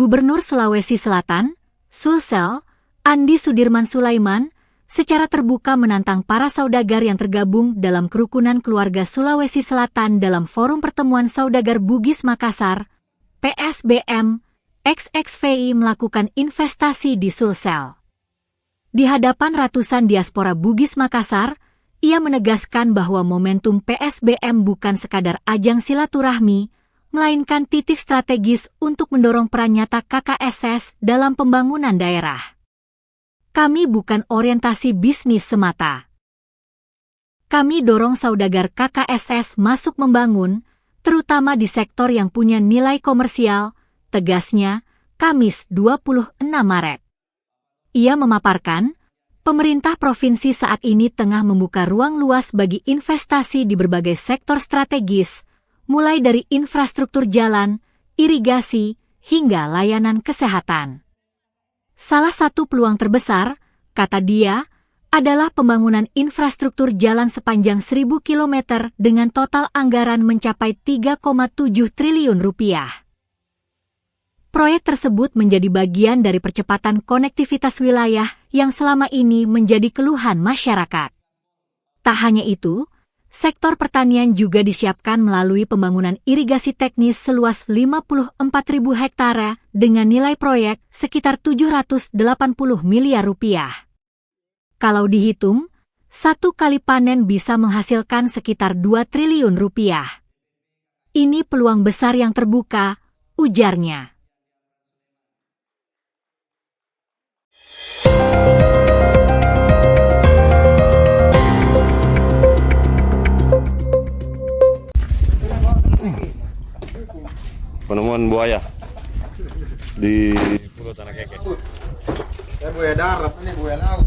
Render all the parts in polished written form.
Gubernur Sulawesi Selatan, Sulsel, Andi Sudirman Sulaiman, secara terbuka menantang para saudagar yang tergabung dalam Kerukunan Keluarga Sulawesi Selatan dalam Forum Pertemuan Saudagar Bugis Makassar, PSBM, XXVI melakukan investasi di Sulsel. Di hadapan ratusan diaspora Bugis Makassar, ia menegaskan bahwa momentum PSBM bukan sekadar ajang silaturahmi, melainkan titik strategis untuk mendorong peran nyata KKSS dalam pembangunan daerah. Kami bukan orientasi bisnis semata. Kami dorong saudagar KKSS masuk membangun, terutama di sektor yang punya nilai komersial, tegasnya, Kamis 26 Maret. Ia memaparkan, pemerintah provinsi saat ini tengah membuka ruang luas bagi investasi di berbagai sektor strategis, mulai dari infrastruktur jalan, irigasi, hingga layanan kesehatan. Salah satu peluang terbesar, kata dia, adalah pembangunan infrastruktur jalan sepanjang 1.000 km dengan total anggaran mencapai 3,7 triliun rupiah. Proyek tersebut menjadi bagian dari percepatan konektivitas wilayah yang selama ini menjadi keluhan masyarakat. Tak hanya itu, sektor pertanian juga disiapkan melalui pembangunan irigasi teknis seluas 54.000 hektare dengan nilai proyek sekitar 780 miliar rupiah. Kalau dihitung, satu kali panen bisa menghasilkan sekitar 2 triliun rupiah. Ini peluang besar yang terbuka, ujarnya. Penemuan buaya di Pulau Tanah Keke. Buaya darat, ini buaya laut.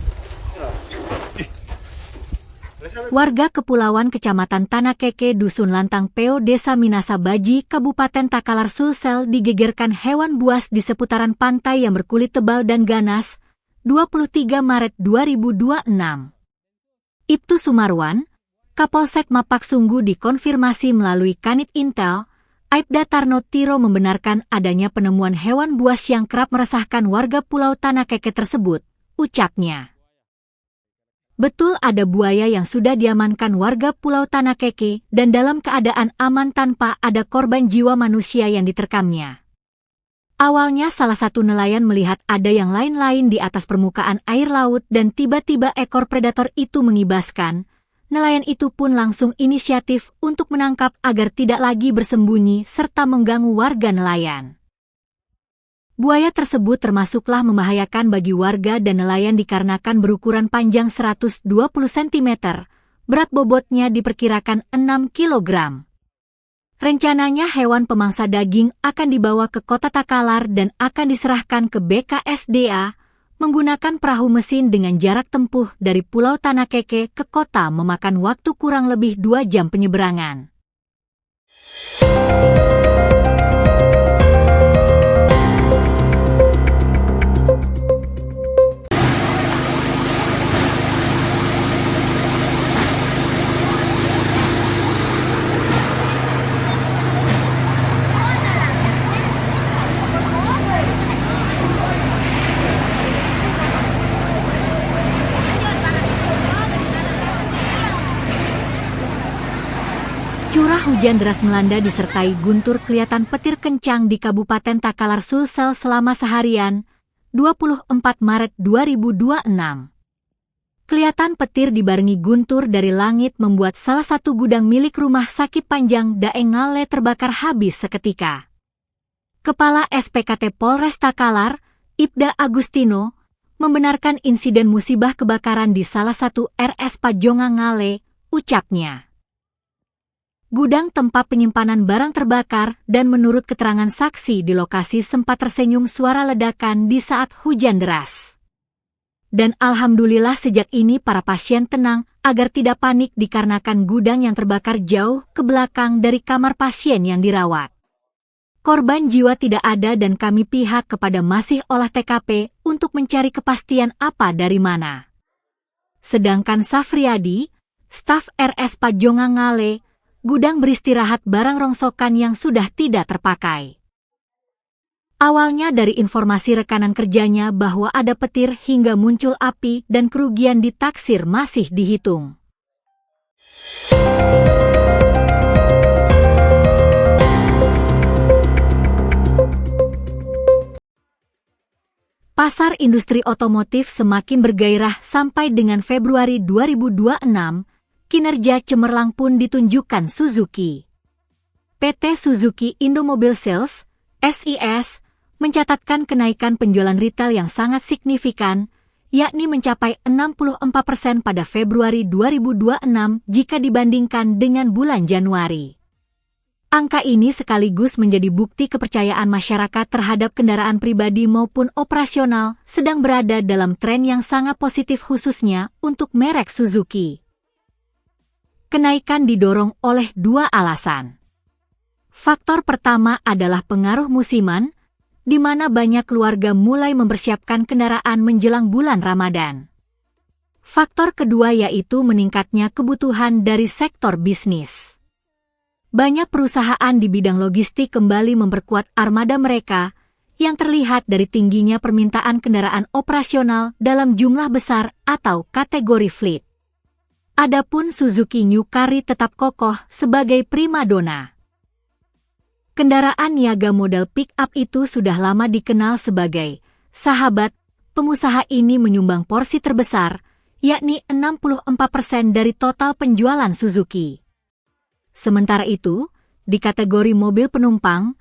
Warga Kepulauan Kecamatan Tanah Keke, Dusun Lantang Peo, Desa Minasa Baji, Kabupaten Takalar Sulsel digegerkan hewan buas di seputaran pantai yang berkulit tebal dan ganas, 23 Maret 2026. Ibtu Sumarwan, Kapolsek Mapak Sungguh dikonfirmasi melalui Kanit Intel, Aibda Tarno Tiro membenarkan adanya penemuan hewan buas yang kerap meresahkan warga Pulau Tanah Keke tersebut, ucapnya. Betul ada buaya yang sudah diamankan warga Pulau Tanah Keke dan dalam keadaan aman tanpa ada korban jiwa manusia yang diterkamnya. Awalnya salah satu nelayan melihat ada yang lain-lain di atas permukaan air laut dan tiba-tiba ekor predator itu mengibaskan. Nelayan itu pun langsung inisiatif untuk menangkap agar tidak lagi bersembunyi serta mengganggu warga nelayan. Buaya tersebut termasuklah membahayakan bagi warga dan nelayan dikarenakan berukuran panjang 120 cm, berat bobotnya diperkirakan 6 kg. Rencananya hewan pemangsa daging akan dibawa ke Kota Takalar dan akan diserahkan ke BKSDA, menggunakan perahu mesin dengan jarak tempuh dari Pulau Tanah Keke ke kota memakan waktu kurang lebih 2 jam penyeberangan. Curah hujan deras melanda disertai guntur kelihatan petir kencang di Kabupaten Takalar Sulsel selama seharian, 24 Maret 2026. Kelihatan petir dibarengi guntur dari langit membuat salah satu gudang milik rumah sakit Panjang Daeng Ngale terbakar habis seketika. Kepala SPKT Polres Takalar, Ibda Agustino, membenarkan insiden musibah kebakaran di salah satu RS Pajonga Ngale, ucapnya. Gudang tempat penyimpanan barang terbakar dan menurut keterangan saksi di lokasi sempat tersenyum suara ledakan di saat hujan deras. Dan alhamdulillah sejak ini para pasien tenang agar tidak panik dikarenakan gudang yang terbakar jauh ke belakang dari kamar pasien yang dirawat. Korban jiwa tidak ada dan kami pihak kepada masih olah TKP untuk mencari kepastian apa dari mana. Sedangkan Safriadi, staf RS Pajonga Ngale, gudang beristirahat barang rongsokan yang sudah tidak terpakai. Awalnya dari informasi rekanan kerjanya bahwa ada petir hingga muncul api dan kerugian ditaksir masih dihitung. Pasar industri otomotif semakin bergairah sampai dengan Februari 2026, kinerja cemerlang pun ditunjukkan Suzuki. PT Suzuki Indomobil Sales, SIS, mencatatkan kenaikan penjualan retail yang sangat signifikan, yakni mencapai 64% pada Februari 2026 jika dibandingkan dengan bulan Januari. Angka ini sekaligus menjadi bukti kepercayaan masyarakat terhadap kendaraan pribadi maupun operasional sedang berada dalam tren yang sangat positif khususnya untuk merek Suzuki. Kenaikan didorong oleh dua alasan. Faktor pertama adalah pengaruh musiman, di mana banyak keluarga mulai mempersiapkan kendaraan menjelang bulan Ramadan. Faktor kedua yaitu meningkatnya kebutuhan dari sektor bisnis. Banyak perusahaan di bidang logistik kembali memperkuat armada mereka, yang terlihat dari tingginya permintaan kendaraan operasional dalam jumlah besar atau kategori fleet. Adapun Suzuki New Carry tetap kokoh sebagai primadona. Kendaraan niaga model pick-up itu sudah lama dikenal sebagai sahabat. Pengusaha ini menyumbang porsi terbesar, yakni 64% dari total penjualan Suzuki. Sementara itu, di kategori mobil penumpang,